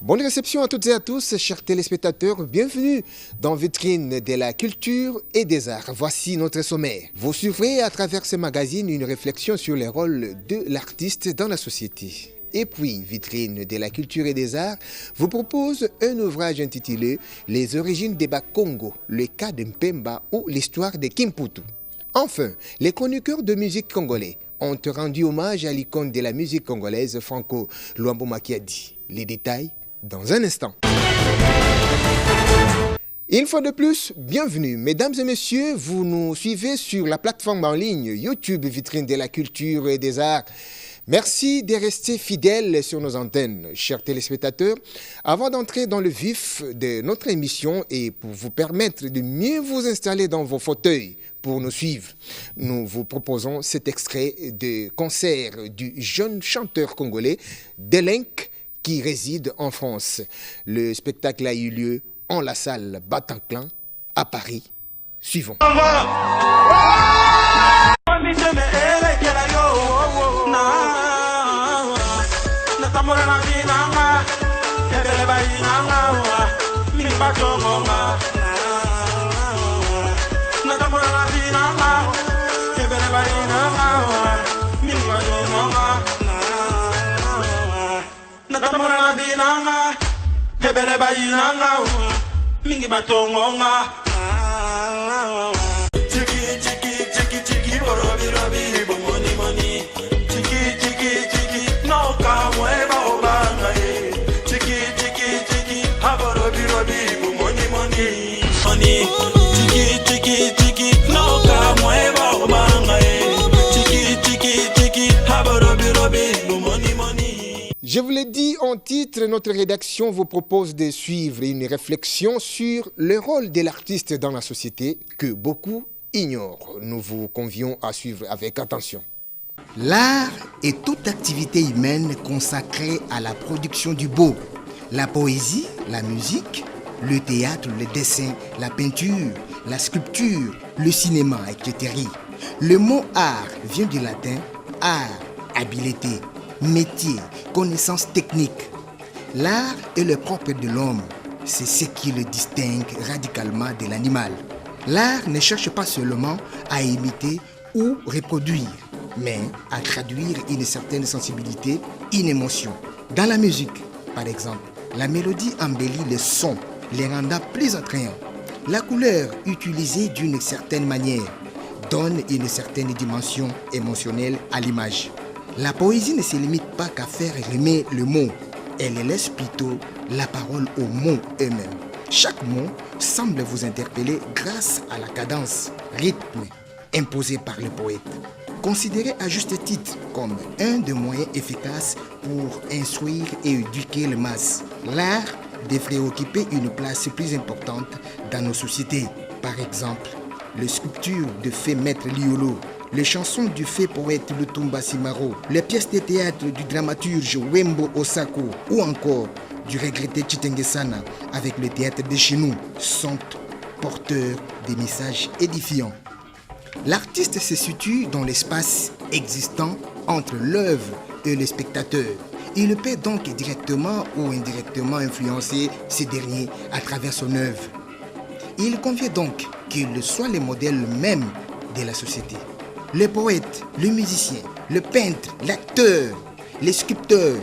Bonne réception à toutes et à tous, chers téléspectateurs. Bienvenue dans Vitrine de la culture et des arts. Voici notre sommaire. Vous suivrez à travers ce magazine une réflexion sur les rôles de l'artiste dans la société. Et puis, Vitrine de la culture et des arts vous propose un ouvrage intitulé « Les origines des Bakongo, le cas de Mpemba ou l'histoire de Kimputu ». Enfin, les chroniqueurs de musique congolais ont rendu hommage à l'icône de la musique congolaise Franco Luambo Makiadi. Les détails dans un instant. Une fois de plus, bienvenue. Mesdames et messieurs, vous nous suivez sur la plateforme en ligne YouTube Vitrine de la culture et des arts. Merci de rester fidèles sur nos antennes, chers téléspectateurs. Avant d'entrer dans le vif de notre émission et pour vous permettre de mieux vous installer dans vos fauteuils pour nous suivre, nous vous proposons cet extrait de concert du jeune chanteur congolais Delenk qui réside en France. Le spectacle a eu lieu en la salle Bataclan à Paris. Suivons. Hebele bayinanga mingi batongonga chiki chiki chiki chiki borobi robi bomoni moni chiki chiki chiki no kamweba obanga chiki chiki chiki haborobi robi bomoni moni moni chiki chiki chiki no kamweba obanga chiki chiki chiki haborobi robi bomoni moni. Je vous l'ai dit en titre, notre rédaction vous propose de suivre une réflexion sur le rôle de l'artiste dans la société que beaucoup ignorent. Nous vous convions à suivre avec attention. L'art est toute activité humaine consacrée à la production du beau. La poésie, la musique, le théâtre, le dessin, la peinture, la sculpture, le cinéma, etc. Le mot art vient du latin art, habileté, métier, connaissance technique. L'art est le propre de l'homme. C'est ce qui le distingue radicalement de l'animal. L'art ne cherche pas seulement à imiter ou reproduire, mais à traduire une certaine sensibilité, une émotion. Dans la musique, par exemple, la mélodie embellit les sons, les rendant plus attrayants. La couleur utilisée d'une certaine manière donne une certaine dimension émotionnelle à l'image. La poésie ne se limite pas qu'à faire rimer le mot. Elle laisse plutôt la parole aux mots eux-mêmes. Chaque mot semble vous interpeller grâce à la cadence, rythme imposée par le poète. Considéré à juste titre comme un des moyens efficaces pour instruire et éduquer les masses, l'art devrait occuper une place plus importante dans nos sociétés. Par exemple, les sculptures de fait Maître Liolo, les chansons du fait poète Lutumba Simaro, les pièces de théâtre du dramaturge Wembo Osako ou encore du regretté Chitengesana avec le théâtre de chez nous sont porteurs des messages édifiants. L'artiste se situe dans l'espace existant entre l'œuvre et le spectateur. Il peut donc directement ou indirectement influencer ces derniers à travers son œuvre. Il convient donc qu'il soit le modèle même de la société. Le poète, le musicien, le peintre, l'acteur, les sculpteurs,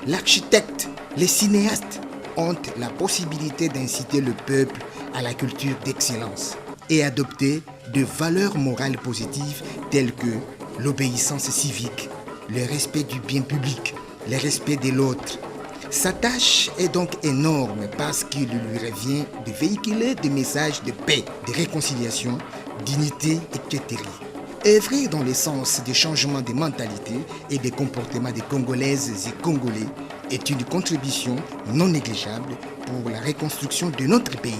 l'architecte, les cinéastes ont la possibilité d'inciter le peuple à la culture d'excellence et adopter de valeurs morales positives telles que l'obéissance civique, le respect du bien public, le respect de l'autre. Sa tâche est donc énorme parce qu'il lui revient de véhiculer des messages de paix, de réconciliation, d'unité, etc. Œuvrer dans le sens des changements de mentalité et des comportements des Congolaises et Congolais est une contribution non négligeable pour la reconstruction de notre pays.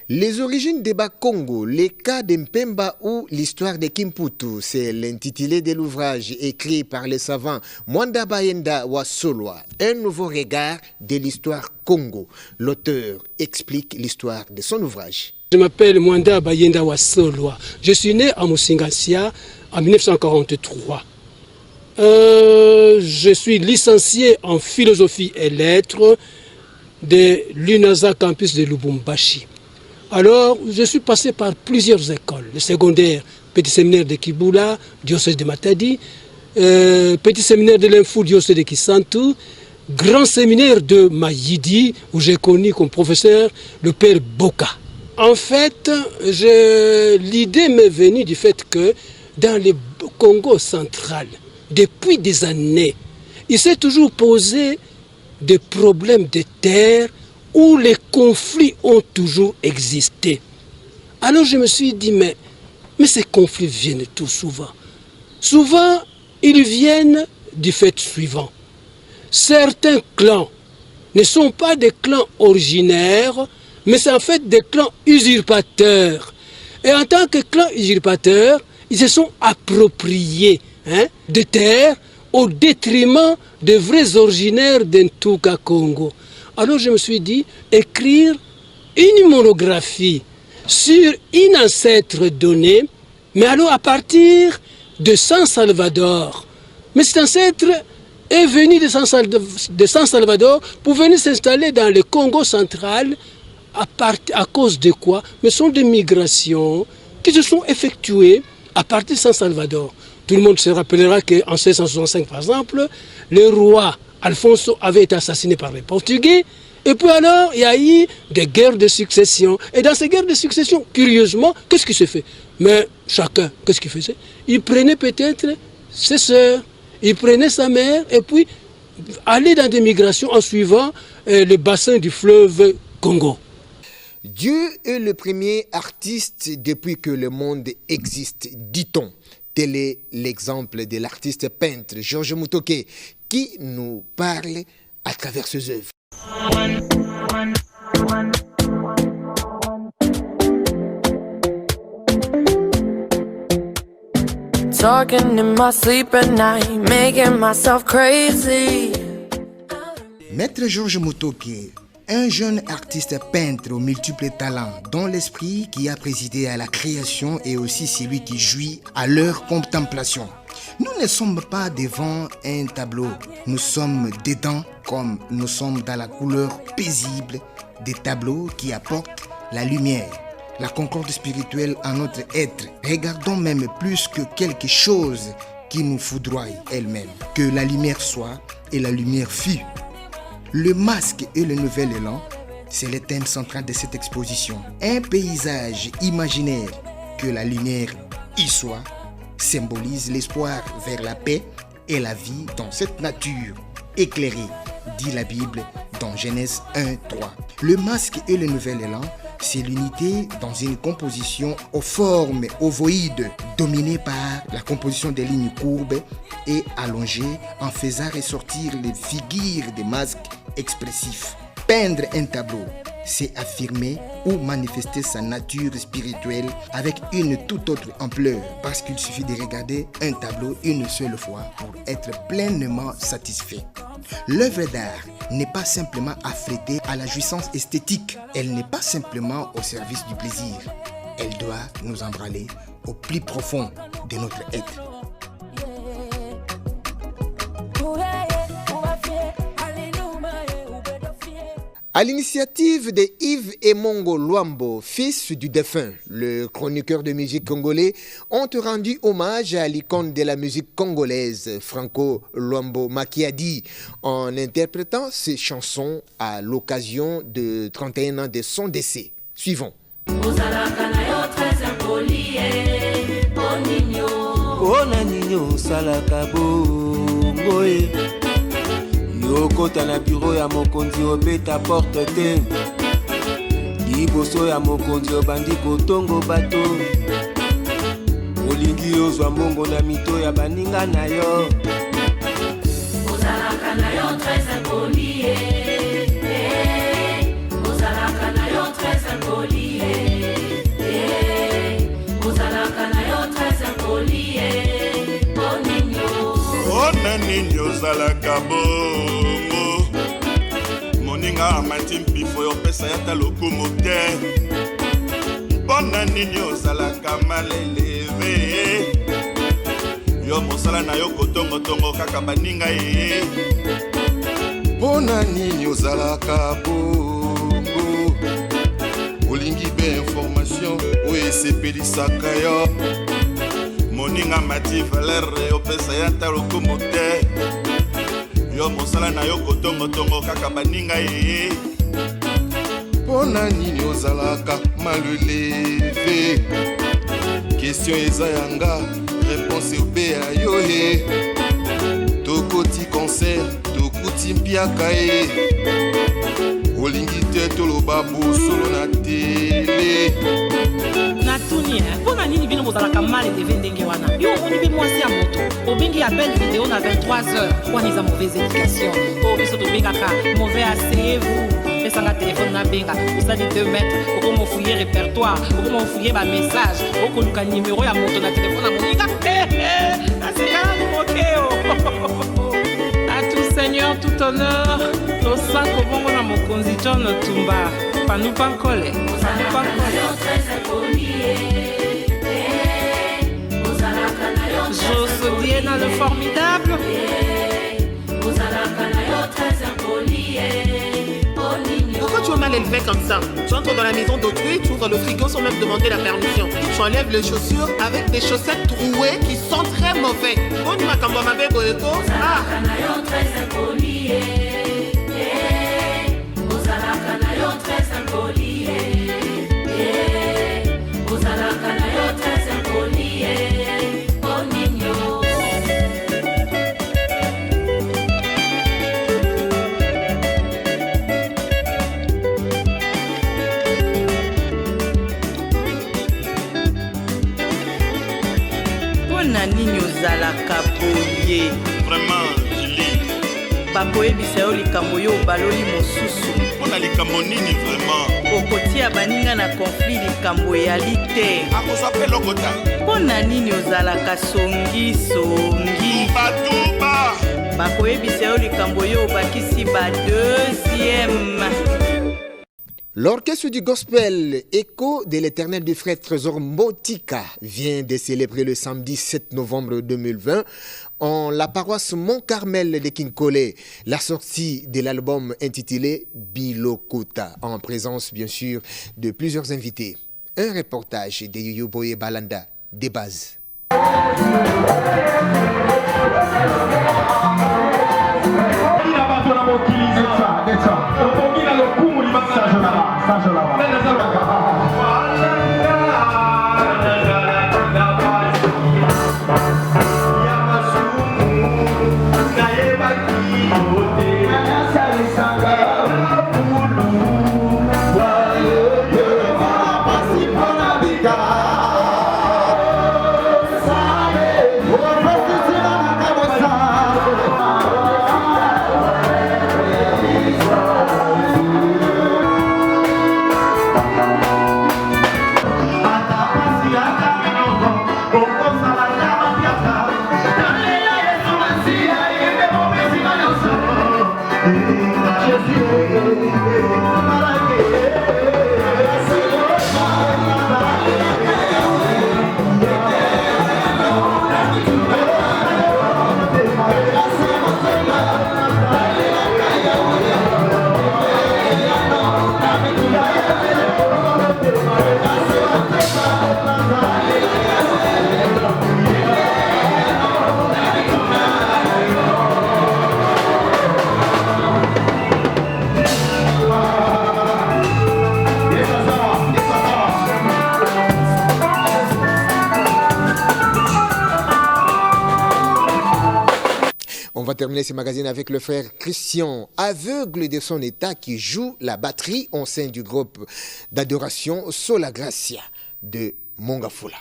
Les origines des Bakongo, les cas de Mpemba ou l'histoire de Kimputu, c'est l'intitulé de l'ouvrage écrit par le savant Mwanda Bayenda Wasolwa, un nouveau regard de l'histoire Congo. L'auteur explique l'histoire de son ouvrage. Je m'appelle Mwanda Bayenda Wasolwa. Je suis né à Musingasia en 1943. Je suis licencié en philosophie et lettres de l'UNASA campus de Lubumbashi. Alors, je suis passé par plusieurs écoles, le secondaire, petit séminaire de Kibula, diocèse de Matadi, petit séminaire de l'Infou, diocèse de Kisantu, grand séminaire de Mayidi, où j'ai connu comme professeur le père Boka. En fait, l'idée m'est venue du fait que dans le Congo central, depuis des années, il s'est toujours posé des problèmes de terre où les conflits ont toujours existé. Alors je me suis dit, mais ces conflits viennent tout souvent. Souvent, ils viennent du fait suivant. Certains clans ne sont pas des clans originaires, mais c'est en fait des clans usurpateurs. Et en tant que clans usurpateurs, ils se sont appropriés de terres au détriment des vrais originaires d'Ntuka Congo. Alors je me suis dit, écrire une monographie sur une ancêtre donnée, mais alors à partir de San Salvador. Mais cet ancêtre est venu de San Salvador pour venir s'installer dans le Congo central à cause de quoi? Mais ce sont des migrations qui se sont effectuées à partir de San Salvador. Tout le monde se rappellera qu'en 1665, par exemple, le roi Alfonso avait été assassiné par les Portugais. Et puis alors, il y a eu des guerres de succession. Et dans ces guerres de succession, curieusement, qu'est-ce qui se fait? Mais chacun, qu'est-ce qu'il faisait? Il prenait peut-être ses sœurs, il prenait sa mère, et puis allait dans des migrations en suivant le bassin du fleuve Congo. Dieu est le premier artiste depuis que le monde existe, dit-on. Tel est l'exemple de l'artiste peintre Georges Mutoke qui nous parle à travers ses œuvres. Talking in my sleep at night, making myself crazy. Maître Georges Mutoke, un jeune artiste peintre aux multiples talents, dont l'esprit qui a présidé à la création est aussi celui qui jouit à leur contemplation. Nous ne sommes pas devant un tableau, nous sommes dedans comme nous sommes dans la couleur paisible des tableaux qui apportent la lumière, la concorde spirituelle en notre être. Regardons même plus que quelque chose qui nous foudroie elle-même. Que la lumière soit et la lumière fut. Le masque et le nouvel élan, c'est le thème central de cette exposition. Un paysage imaginaire que la lumière y soit symbolise l'espoir vers la paix et la vie dans cette nature éclairée, dit la Bible dans Genèse 1:3. Le masque et le nouvel élan, c'est l'unité dans une composition aux formes ovoïdes, dominée par la composition des lignes courbes et allongées en faisant ressortir les figures des masques expressifs. Peindre un tableau, c'est affirmer ou manifester sa nature spirituelle avec une toute autre ampleur, parce qu'il suffit de regarder un tableau une seule fois pour être pleinement satisfait. L'œuvre d'art n'est pas simplement affrétée à la jouissance esthétique, elle n'est pas simplement au service du plaisir, elle doit nous embraler au plus profond de notre être. À l'initiative de Yves Emongo Luambo, fils du défunt, le chroniqueur de musique congolais, ont rendu hommage à l'icône de la musique congolaise, Franco Luambo Makiadi, en interprétant ses chansons à l'occasion de 31 ans de son décès. Suivons. Yokota na bureau ya mokonzi obeta porte te liboso ya mokonzi obandi kotongo bato olingi ozwa mbongo na mito ya baninga na yo ozalaka na yo très impoli ozalaka na yo très impoli ozalaka na yo très impoli nini ozalaka bongo moninga amati mpifo yopesa yata lokumu te mpona nini ozalaka maleleve yo mosala na yo kotongotongo kaka baninga ye Pona nini ozalaka bongo olingi be information oyo esepelisaka yo moninga mati valere opesa ya ntalo komo te yo mosala na yo kotongotongo kaka baninga ye pona nini ozalaka maleleve question eza yanga réponse obeya yo he tokoti concert tokuti mpiaka ye olingi te toloba bosolo na tele natuni mpona nini bino bozalaka mal eleve ndenge wana yo omoni mpe mwasi ya moto obengi appel vidéo na 23h wana eza mauvaise éducation oyo biso tobengaka mauvais asseyez-vous pesanga telefone nabenga osali 2 mètres okomofouye répertoire okomofouye bamessage okoluka nimero ya moto na telefone na moninga nasekala nomokeo à tout seigneur tout honneur tosako bongo na mokonzi John Tumba panupa nkole Josodiena le formidable Pourquoi tu es mal élevé comme ça? Tu entres dans la maison d'autrui, tu ouvres le frigo sans même demander la permission. Tu enlèves les chaussures avec des chaussettes trouées qui sont très mauvais. On dit ma kamba ma bébé eko. Ah. nini ozalaka boye vraiment Julie bakoyebisa yo likambo yo obaloli mosusu mpona likambo nini vraiment okotia baninga na konflit likambo eyali te akozwa mpe lokota mpona nini ozalaka songi batuba bakoyebisa yo likambo yo obakisi ba deuxième. L'orchestre du gospel Écho de l'Éternel du frère Trésor Motika vient de célébrer le samedi 7 novembre 2020 en la paroisse Mont-Carmel de Kinkole la sortie de l'album intitulé Bilokota en présence bien sûr de plusieurs invités. Un reportage de Yoyoboye Balanda des bases. On va terminer ce magazine avec le frère Christian, aveugle de son état, qui joue la batterie au sein du groupe d'adoration Sola Gracia de Mongafula.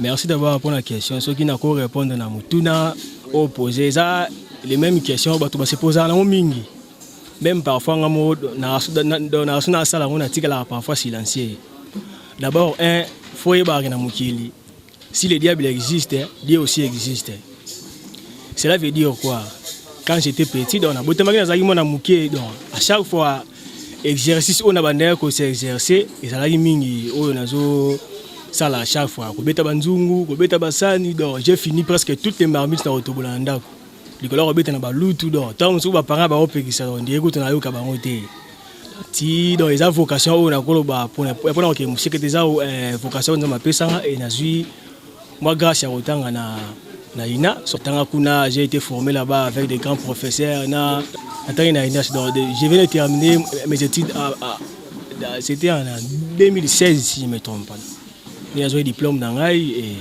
Merci d'avoir répondu à la question. Ceux qui n'ont pas répondu à la opposé, les mêmes questions, on se pose à la mingi. Même parfois, on a parfois silencieux. D'abord, il faut y avoir un mukili. Si le diable existe, Dieu aussi existe. Cela veut dire quoi? Quand j'étais petit, donc, à chaque fois, exercice, on a bandé qu'on s'est exercé, et ça a été ça à chaque fois. J'ai fini presque toutes les marmites dans l'autobolanda. Les colons ont été dans le loup tout dans. Tant que les parents ont été dans le Diego, on a eu si dans les vocations, on a pour que musique des vocations dans ma personne et nazui. Moi, grâce à autant na ina, j'ai été formé là-bas avec des grands professeurs. Je venais de terminer mes études, c'était en 2016 si je ne me trompe pas. J'ai eu un diplôme dans l'AI et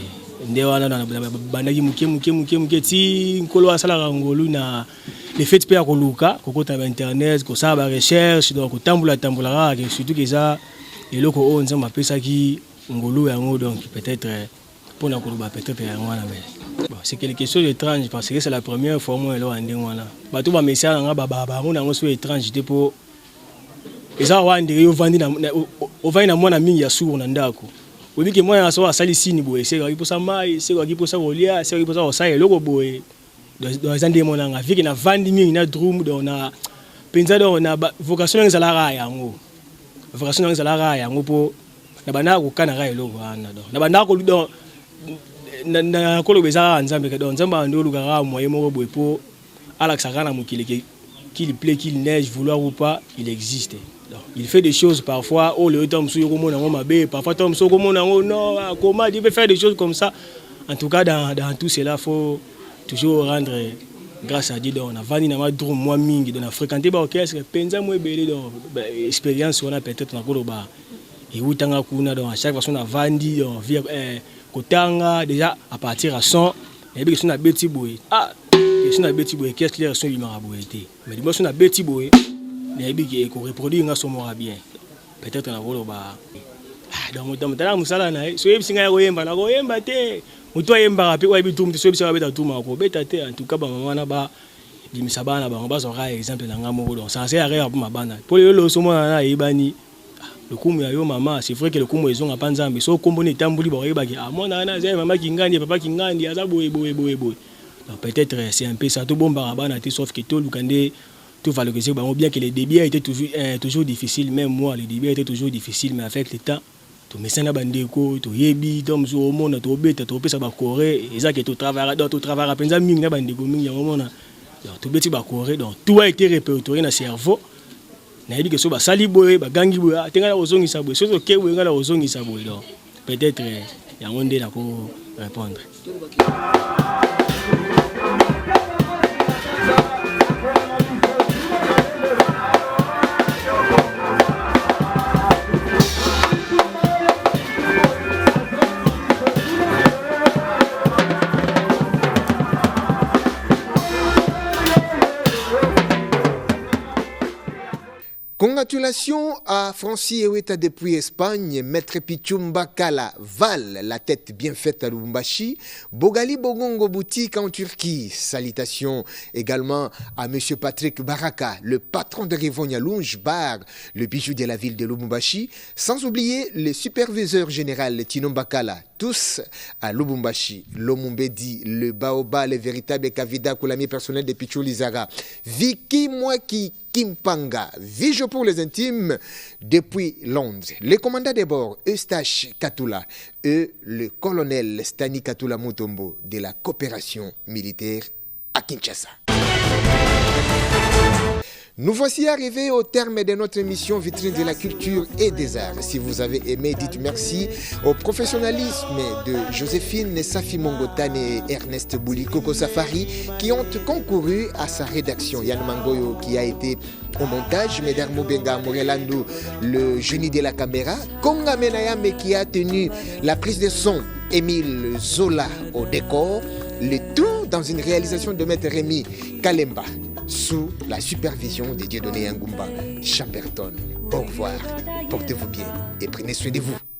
les faits de Koluka, internet, recherche, donc tamboula, surtout que ça, et là, on appelle ça qui donc peut-être pour la peut-être c'est quelque chose d'étrange parce que c'est la première fois que je suis là. Tout le message est étrange pour et ça on dirait au vend na mwana mingi ya suru na ndako. Oui que moi so asali sini boye c'est pour ça mai c'est pour ça olia c'est pour ça ça eloko boye dans ande mona nga viki na vandi mingi na drum do na penza do na vocation ngala ra yango vocation ngala ra yango po na bana ko kana ra eloko ana do na bana ko do na ko lobeza nzambe ka do nzamba ndo luka ra moye moko boye po alaxa kana mukile qu'il plaît qu'il neige vouloir ou pas il existe. Il fait des choses parfois, oh le temps parfois Tom non, comment il peut faire des choses comme ça. En tout cas, dans tout cela, il faut toujours rendre grâce à Dieu. On a vendu dans ma drum, moi mingi, on a fréquenté l'orchestre, penza moi belé dans expérience on a peut-être dans Koloba. Et où tanga kuna dans chaque fois on a vendu via Kotanga déjà à partir à 100 et puis on a petit boy. Ah, on a petit boy, qu'est-ce que les son il m'a été. Mais moi on a petit boy. Les qu'on reproduit nga somora bien peut-être na volo ba dans mon temps musala na so yebisinga koyemba na koyemba te muto yemba pe wa bitum so yebisa ba beta tuma ko beta te en tout cas ba mama na ba limisa bana ba ba so ra exemple na ngamo donc ça c'est arrière pour ma bana pour le somona na yebani le kumu ya yo mama c'est vrai que le kumu ezonga pa nzambe so kombo ne tambuli ba yeba ki amona na zema mama kingandi papa kingandi aza boye donc peut-être c'est un peu ça tout bomba bana te sauf que tout lukande tout valoriser, bien que les débuts étaient toujours difficiles, même moi, les débuts étaient toujours difficiles, mais avec le temps, tout me sent à bandeko, tout yebi, tout me au monde, tout bête, tout pèse à Corée, et ça que tout travail à peine à ming na bandeko ming ya moment, donc tout bête à Corée, donc tout a été répertorié dans le cerveau. Na yebi que so ba sali boy, ba gangi boy, tenga ozongi sa boy, so ke boy ngala ozongi sa boy, donc peut-être ya onde na ko répondre. Congratulations à Francis Eweta depuis Espagne, Maître Pichumba Kala Val, la tête bien faite à Lubumbashi, Bogali Bogongo Boutique en Turquie. Salutations également à Monsieur Patrick Baraka, le patron de Rivonia Lounge Bar, le bijou de la ville de Lubumbashi, sans oublier le superviseur général Tino Bakala, tous à Lubumbashi, Lomumbedi, le Baoba, le véritable Kavida, l'ami personnel de Pichou Lizara, Vicky Mwaki Kimpanga, Vijo pour les intimes depuis Londres. Le commandant de bord, Eustache Katula, et le colonel Stani Katula Mutombo de la coopération militaire à Kinshasa. Nous voici arrivés au terme de notre émission Vitrine de la culture et des arts. Si vous avez aimé, dites merci au professionnalisme de Joséphine Safi Mongotane et Ernest Bouli Koko Safari qui ont concouru à sa rédaction. Yann Mangoyo qui a été au montage, Medarmo Benga Morelando, le génie de la caméra, Konga Menayame qui a tenu la prise de son, Émile Zola au décor, le tout dans une réalisation de Maître Rémi Kalemba, sous la supervision de Dieudonné Ngumba Chamberton. Au revoir, portez-vous bien et prenez soin de vous.